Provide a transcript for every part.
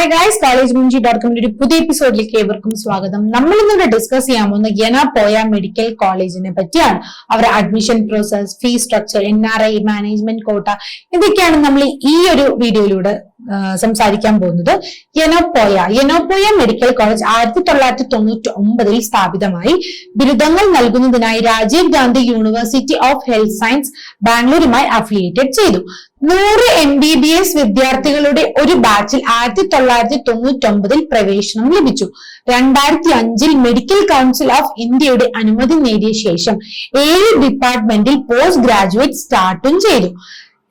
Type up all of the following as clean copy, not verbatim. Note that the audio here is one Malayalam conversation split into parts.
ഹായ് ഗൈസ്, collegemunji.com ഒരു പുതിയ എപ്പിസോഡിലേക്ക് ഏവർക്കും സ്വാഗതം. നമ്മൾ ഇന്നിവിടെ ഡിസ്കസ് ചെയ്യാൻ പോകുന്ന യനപോയ മെഡിക്കൽ കോളേജിനെ പറ്റിയാണ്. അവരുടെ admission process, fee structure, NRI, management കോട്ട, ഇതൊക്കെയാണ് നമ്മൾ ഈ ഒരു വീഡിയോയിലൂടെ സംസാരിക്കാൻ പോകുന്നത്. യനപോയ മെഡിക്കൽ കോളേജ് 1999 സ്ഥാപിതമായി. ബിരുദങ്ങൾ നൽകുന്നതിനായി Rajiv Gandhi university of health science ബാംഗ്ലൂരുമായി അഫിലിയേറ്റഡ് ചെയ്തു. 100 MBBS വിദ്യാർത്ഥികളുടെ ഒരു ബാച്ചിൽ 1999 പ്രവേശനം ലഭിച്ചു. 2005 മെഡിക്കൽ കൗൺസിൽ ഓഫ് ഇന്ത്യയുടെ അനുമതി നേടിയ ശേഷം 7 ഡിപ്പാർട്ട്മെന്റിൽ പോസ്റ്റ് ഗ്രാജുവേറ്റ് സ്റ്റാർട്ടും ചെയ്തു.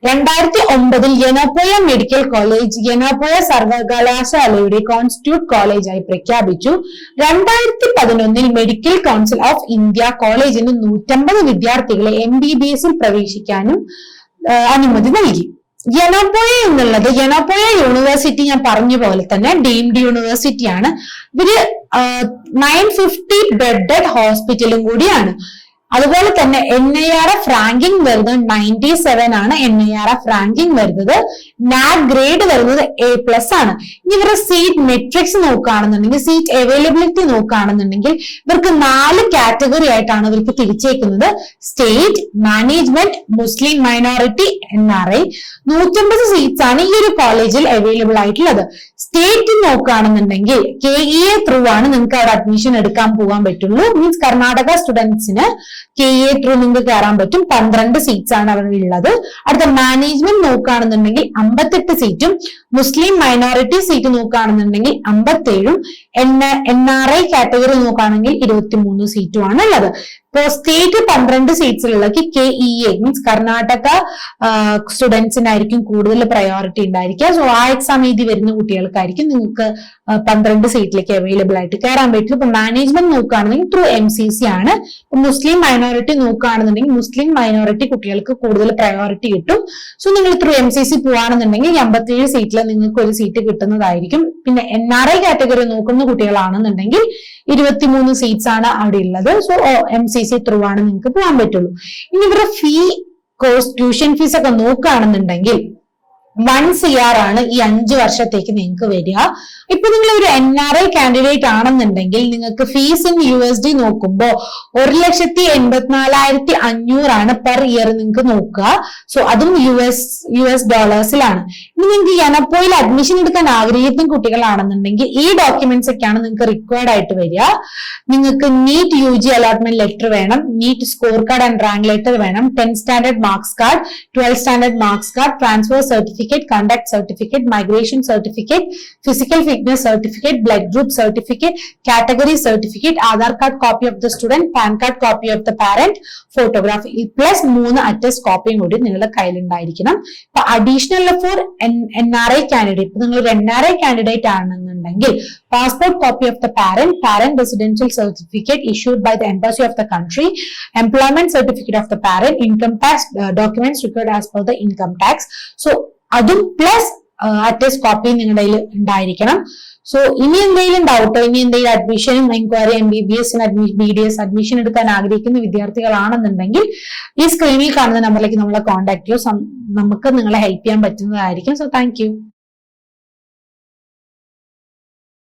2009 യനപോയ മെഡിക്കൽ കോളേജ് യനപോയ സർവകലാശാലയുടെ കോൺസ്റ്റിറ്റ്യൂട്ട് കോളേജായി പ്രഖ്യാപിച്ചു. 2011 മെഡിക്കൽ കൗൺസിൽ ഓഫ് ഇന്ത്യ കോളേജിന് 150 വിദ്യാർത്ഥികളെ MBBS പ്രവേശിക്കാനും അനുമതി നൽകി. യനപോയ എന്നുള്ളത് യനപോയ യൂണിവേഴ്സിറ്റി ഞാൻ പറഞ്ഞ പോലെ തന്നെ ഡീംഡ് യൂണിവേഴ്സിറ്റിയാണ്. ഇവര് 950 ബെഡഡ് ഹോസ്പിറ്റലും കൂടിയാണ്. അതുപോലെ തന്നെ NIRF റാങ്കിങ് വരുന്നത് 97 ആണ്. NIRF റാങ്കിങ് വരുന്നത്. NAC ഗ്രേഡ് വരുന്നത് A+ ആണ്. ഇനി ഇവരുടെ സീറ്റ് മെട്രിക്സ് നോക്കുകയാണെന്നുണ്ടെങ്കിൽ, സീറ്റ് അവൈലബിലിറ്റി നോക്കുകയാണെന്നുണ്ടെങ്കിൽ ഇവർക്ക് 4 കാറ്റഗറി ആയിട്ടാണ് ഇവർക്ക് തിരിച്ചേക്കുന്നത്. സ്റ്റേറ്റ്, മാനേജ്മെന്റ്, മുസ്ലിം മൈനോറിറ്റി, NRI. 150 സീറ്റ്സ് ആണ് ഈ ഒരു കോളേജിൽ അവൈലബിൾ ആയിട്ടുള്ളത്. സ്റ്റേറ്റ് നോക്കുകയാണെന്നുണ്ടെങ്കിൽ KEA ത്രൂ ആണ് നിങ്ങൾക്ക് അവിടെ അഡ്മിഷൻ എടുക്കാൻ പോകാൻ പറ്റുള്ളൂ. മീൻസ് കർണാടക സ്റ്റുഡൻസിന് KEA ത്രൂ നിങ്ങൾക്ക് കയറാൻ പറ്റും. 12 സീറ്റ്സ് ആണ് അവിടെ ഉള്ളത്. അടുത്ത മാനേജ്മെന്റ് നോക്കുകയാണെന്നുണ്ടെങ്കിൽ 58 സീറ്റും, മുസ്ലിം മൈനോറിറ്റി സീറ്റ് നോക്കുകയാണെന്നുണ്ടെങ്കിൽ 57ഉം, NRI കാറ്റഗറി നോക്കുകയാണെങ്കിൽ 23 സീറ്റുമാണ് ഉള്ളത്. ഇപ്പോ സ്റ്റേറ്റ് 12 സീറ്റ്സിലുള്ള KEA മീൻസ് കർണാടക സ്റ്റുഡൻസിനായിരിക്കും കൂടുതൽ പ്രയോറിറ്റി ഉണ്ടായിരിക്കുക. സോ ആ എക്സാം എഴുതി വരുന്ന കുട്ടികൾക്കായിരിക്കും നിങ്ങൾക്ക് 12 സീറ്റിലേക്ക് അവൈലബിൾ ആയിട്ട് കയറാൻ പറ്റും. ഇപ്പൊ മാനേജ്മെന്റ് നോക്കുകയാണെന്നുണ്ടെങ്കിൽ ത്രൂ MCC ആണ്. മുസ്ലിം മൈനോറിറ്റി നോക്കുകയാണെന്നുണ്ടെങ്കിൽ മുസ്ലിം മൈനോറിറ്റി കുട്ടികൾക്ക് കൂടുതൽ പ്രയോറിറ്റി കിട്ടും. സോ നിങ്ങൾ ത്രൂ MCC പോവാണെന്നുണ്ടെങ്കിൽ 57 സീറ്റിൽ നിങ്ങൾക്ക് ഒരു സീറ്റ് കിട്ടുന്നതായിരിക്കും. പിന്നെ NRI കാറ്റഗറി നോക്കുന്ന കുട്ടികളാണെന്നുണ്ടെങ്കിൽ 23 സീറ്റ്സ് ആണ് അവിടെ ഉള്ളത്. സോ MCC ത്രൂ ആണ് നിങ്ങൾക്ക് പോകാൻ പറ്റുള്ളൂ. ഇനി ഇവരുടെ ഫീ കോഴ്സ് ട്യൂഷൻ ഫീസ് ഒക്കെ നോക്കുകയാണെന്നുണ്ടെങ്കിൽ 1 CR ആണ് ഈ 5 വർഷത്തേക്ക് നിങ്ങൾക്ക് വരിക. ഇപ്പൊ നിങ്ങൾ ഒരു NRI കാൻഡിഡേറ്റ് ആണെന്നുണ്ടെങ്കിൽ നിങ്ങൾക്ക് ഫീസ് ഇൻ USD നോക്കുമ്പോൾ 1,84,500 ആണ് പെർ ഇയർ നിങ്ങൾക്ക് നോക്കുക. സോ അതും US ഡോളേഴ്സിലാണ്. ഇനി നിങ്ങൾക്ക് യനപോയിൽ അഡ്മിഷൻ എടുക്കാൻ ആഗ്രഹിക്കുന്ന കുട്ടികളാണെന്നുണ്ടെങ്കിൽ ഈ ഡോക്യുമെന്റ്സ് ഒക്കെയാണ് നിങ്ങൾക്ക് റിക്വയർഡ് ആയിട്ട് വരിക. നിങ്ങൾക്ക് NEET UG അലോട്ട്മെന്റ് ലെറ്റർ വേണം, NEET score card and rank letter വേണം, 10th standard marks card, 12th standard marks card, transfer certificate, conduct certificate, migration certificate, physical fitness certificate, blood group certificate, category certificate, Aadhaar card copy of the student, PAN card copy of the parent, photograph plus 3 attest കോപ്പിയും കൂടി നിങ്ങളുടെ കയ്യിലുണ്ടായിരിക്കണം. ഇപ്പൊ അഡീഷണൽ ഫോർ NRI കാൻഡിഡേറ്റ്, നിങ്ങൾ ഒരു NRI കാൻഡിഡേറ്റ് ആണെന്നുണ്ടെങ്കിൽ passport copy of the parent residential certificate issued by the embassy of the country, employment certificate of the parent, income tax documents required as per the income tax. So അതും പ്ലസ് അറ്റസ്റ്റ് കോപ്പി നിങ്ങളുടെ കയ്യിൽ ഉണ്ടായിരിക്കണം. സോ ഇനി എന്തെങ്കിലും ഡൗട്ടോ, ഇനി എന്തെങ്കിലും അഡ്മിഷനും എൻക്വയറി MBBS BDS അഡ്മിഷൻ എടുക്കാൻ ആഗ്രഹിക്കുന്ന വിദ്യാർത്ഥികളാണെന്നുണ്ടെങ്കിൽ ഈ സ്ക്രീനിൽ കാണുന്ന നമ്പറിലേക്ക് നമ്മളെ കോൺടാക്ട് ചെയ്യോ. നമുക്ക് നിങ്ങളെ ഹെൽപ്പ് ചെയ്യാൻ പറ്റുന്നതായിരിക്കും. So thank you.